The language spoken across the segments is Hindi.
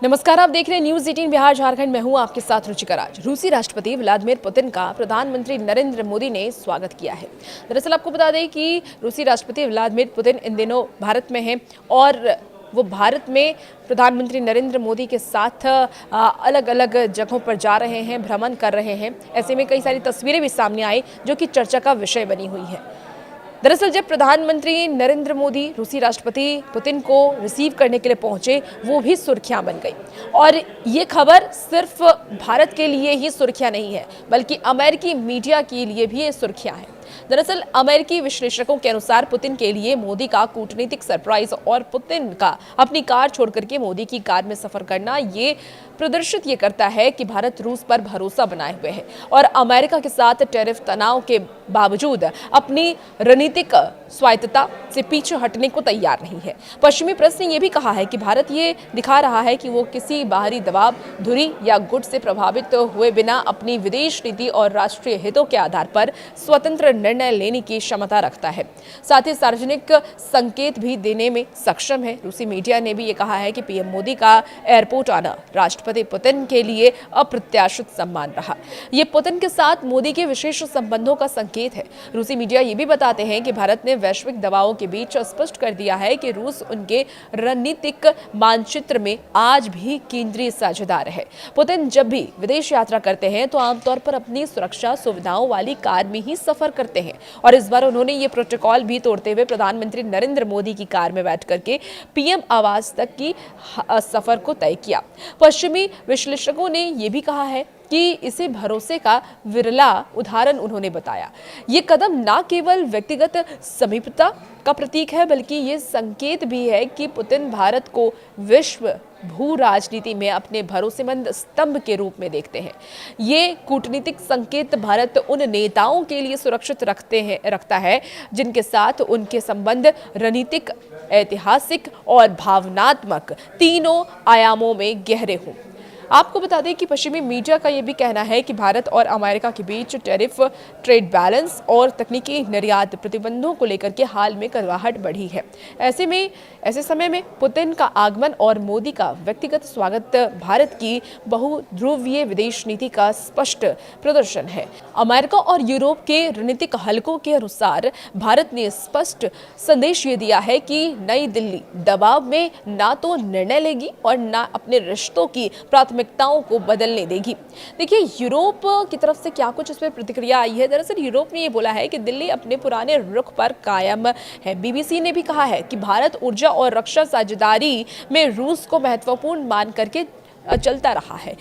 नमस्कार, आप देख रहे हैं न्यूज 18 बिहार झारखंड में हूं आपके साथ रुचिका राज। रूसी राष्ट्रपति व्लादिमीर पुतिन का प्रधानमंत्री नरेंद्र मोदी ने स्वागत किया है। दरअसल आपको बता दें कि रूसी राष्ट्रपति व्लादिमीर पुतिन इन दिनों भारत में हैं और वो भारत में प्रधानमंत्री नरेंद्र मोदी के साथ अलग अलग जगहों पर जा रहे हैं, भ्रमण कर रहे हैं। ऐसे में कई सारी तस्वीरें भी सामने आई जो कि चर्चा का विषय बनी हुई है। दरअसल जब प्रधानमंत्री नरेंद्र मोदी रूसी राष्ट्रपति पुतिन को रिसीव करने के लिए पहुंचे, वो भी सुर्खियां बन गई। और ये खबर सिर्फ भारत के लिए ही सुर्खियां नहीं है, बल्कि अमेरिकी मीडिया के लिए भी ये सुर्खियां हैं। दरअसल अमेरिकी विश्लेषकों के अनुसार पुतिन के लिए मोदी का कूटनीतिक सरप्राइज और पुतिन का अपनी कार छोड़कर के मोदी की कार में सफर करना ये प्रदर्शित ये करता है कि भारत रूस पर भरोसा बनाए हुए है और अमेरिका के साथ टैरिफ तनाव के बावजूद अपनी रणनीतिक स्वायत्तता से पीछे हटने को तैयार नहीं है। पश्चिमी प्रेस ने यह भी कहा है कि भारत ये दिखा रहा है कि वो किसी बाहरी दबाव, धुरी या गुट से प्रभावित हुए बिना अपनी विदेश नीति और राष्ट्रीय हितों के आधार पर स्वतंत्र निर्णय लेने की क्षमता रखता है। साथ ही सार्वजनिक संकेत भी देने में सक्षम है। रूसी मीडिया ने भी ये कहा है कि पीएम मोदी का एयरपोर्ट आना राष्ट्रपति पुतिन के लिए अप्रत्याशित सम्मान रहा। ये पुतिन के साथ मोदी के विशेष संबंधों का संकेत है। रूसी मीडिया ये भी बताते हैं कि भारत ने वैश्विक दबावों के बीच स्पष्ट कर दिया है कि रूस उनके रणनीतिक मानचित्र में आज भी केंद्रीय साझेदार है। पुतिन जब भी विदेश यात्रा करते हैं तो आमतौर पर अपनी सुरक्षा सुविधाओं वाली कार में ही सफर करते हैं और इस बार उन्होंने ये प्रोटोकॉल भी तोड़ते हुए प्रधानमंत्री नरेंद्र मोदी की कार में बैठ करके पीएम आवास तक की सफर को तय किया। पश्चिमी विश्लेषकों ने यह भी कहा है कि इसे भरोसे का विरला उदाहरण उन्होंने बताया। ये कदम न केवल व्यक्तिगत समीपता का प्रतीक है, बल्कि ये संकेत भी है कि पुतिन भारत को विश्व भू राजनीति में अपने भरोसेमंद स्तंभ के रूप में देखते हैं। ये कूटनीतिक संकेत भारत उन नेताओं के लिए सुरक्षित रखता है जिनके साथ उनके संबंध रणनीतिक, ऐतिहासिक और भावनात्मक तीनों आयामों में गहरे हों। आपको बता दें कि पश्चिमी मीडिया का यह भी कहना है कि भारत और अमेरिका के बीच टैरिफ, ट्रेड बैलेंस और तकनीकी निर्यात प्रतिबंधों को लेकर के हाल में कड़वाहट बढ़ी है। ऐसे समय में पुतिन का आगमन और मोदी का व्यक्तिगत स्वागत भारत की बहुध्रुवीय विदेश नीति का स्पष्ट प्रदर्शन है। अमेरिका और यूरोप के रणनीतिक हलकों के अनुसार भारत ने स्पष्ट संदेश ये दिया है कि नई दिल्ली दबाव में ना तो निर्णय लेगी और ना अपने रिश्तों की प्राथमिकताओं को बदलने देगी। देखिए, यूरोप की तरफ से क्या कुछ इस पर प्रतिक्रिया आई है। दरअसल यूरोप ने ये बोला है कि दिल्ली अपने पुराने रुख पर कायम है। बीबीसी ने भी कहा है कि भारत ऊर्जा और रक्षा साझेदारी में रूस को महत्वपूर्ण मान करके चलता रहा है।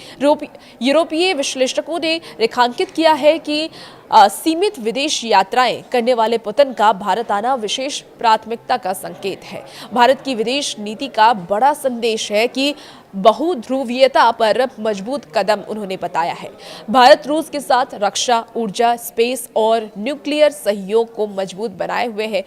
यूरोपीय विश्लेषकों ने रेखांकित किया है कि सीमित विदेश यात्राएं करने वाले पुतिन का भारत आना विशेष प्राथमिकता का संकेत है। भारत की विदेश नीति का बड़ा संदेश है कि बहुध्रुवीयता पर मजबूत कदम उन्होंने बताया है। भारत रूस के साथ रक्षा, ऊर्जा, स्पेस और न्यूक्लियर सहयोग को मजबूत बनाए हुए है।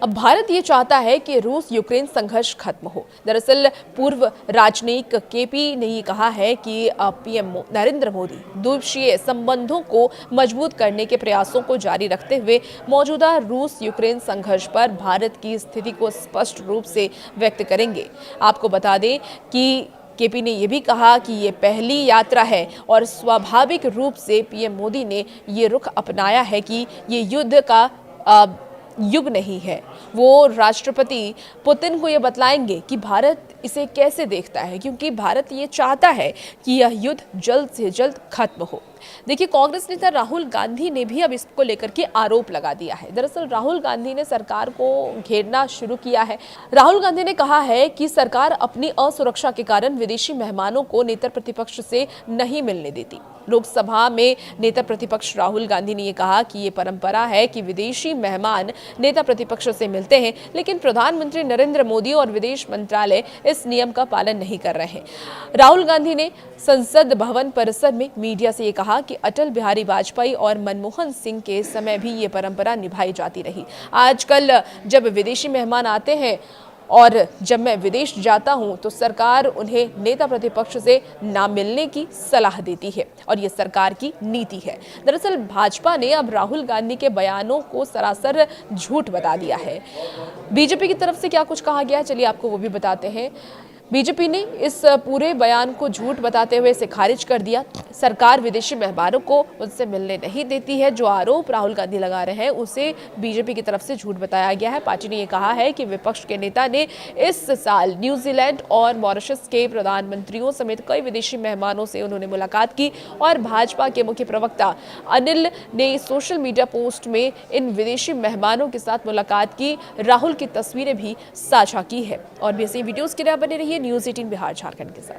अब भारत ये चाहता है कि रूस यूक्रेन संघर्ष खत्म हो। दरअसल पूर्व राजनयिक केपी ने ये कहा है कि पीएम नरेंद्र मोदी द्विपक्षीय संबंधों को मजबूत करने के प्रयासों को जारी रखते हुए मौजूदा रूस यूक्रेन संघर्ष पर भारत की स्थिति को स्पष्ट रूप से व्यक्त करेंगे। आपको बता दें कि केपी ने यह भी कहा कि ये पहली यात्रा है और स्वाभाविक रूप से पीएम मोदी ने ये रुख अपनाया है कि ये युद्ध का युग नहीं है। वो राष्ट्रपति पुतिन को ये बतलाएंगे कि भारत इसे कैसे देखता है, क्योंकि भारत ये चाहता है कि यह युद्ध जल्द से जल्द खत्म हो। देखिए, कांग्रेस नेता राहुल गांधी ने भी अब इसको लेकर के आरोप लगा दिया है। दरअसल राहुल गांधी ने सरकार को घेरना शुरू किया है। राहुल गांधी ने कहा है कि सरकार अपनी असुरक्षा के कारण विदेशी मेहमानों को नेता प्रतिपक्ष से नहीं मिलने देती। लोकसभा में नेता प्रतिपक्ष राहुल गांधी ने यह कहा कि ये परंपरा है कि विदेशी मेहमान नेता प्रतिपक्ष से मिलते हैं, लेकिन प्रधानमंत्री नरेंद्र मोदी और विदेश मंत्रालय इस नियम का पालन नहीं कर रहे हैं। राहुल गांधी ने संसद भवन परिसर में मीडिया से ये कहा कि अटल बिहारी वाजपेयी और मनमोहन सिंह के समय भी ये परंपरा निभाई जाती रही। आजकल जब विदेशी मेहमान आते हैं और जब मैं विदेश जाता हूं तो सरकार उन्हें नेता प्रतिपक्ष से ना मिलने की सलाह देती है और ये सरकार की नीति है। दरअसल भाजपा ने अब राहुल गांधी के बयानों को सरासर झूठ बता दिया है। बीजेपी की तरफ से क्या कुछ कहा गया, चलिए आपको वो भी बताते हैं। बीजेपी ने इस पूरे बयान को झूठ बताते हुए इसे खारिज कर दिया। सरकार विदेशी मेहमानों को उनसे मिलने नहीं देती है। जो आरोप राहुल गांधी लगा रहे हैं उसे बीजेपी की तरफ से झूठ बताया गया है। पार्टी ने यह कहा है कि विपक्ष के नेता ने इस साल न्यूजीलैंड और मॉरिशस के प्रधानमंत्रियों समेत कई विदेशी मेहमानों से उन्होंने मुलाकात की और भाजपा के मुख्य प्रवक्ता अनिल ने सोशल मीडिया पोस्ट में इन विदेशी मेहमानों के साथ मुलाकात की राहुल की तस्वीरें भी साझा की है। और भी ऐसी वीडियोस के लिए बने रहिए न्यूज़ 18 बिहार झारखंड के साथ।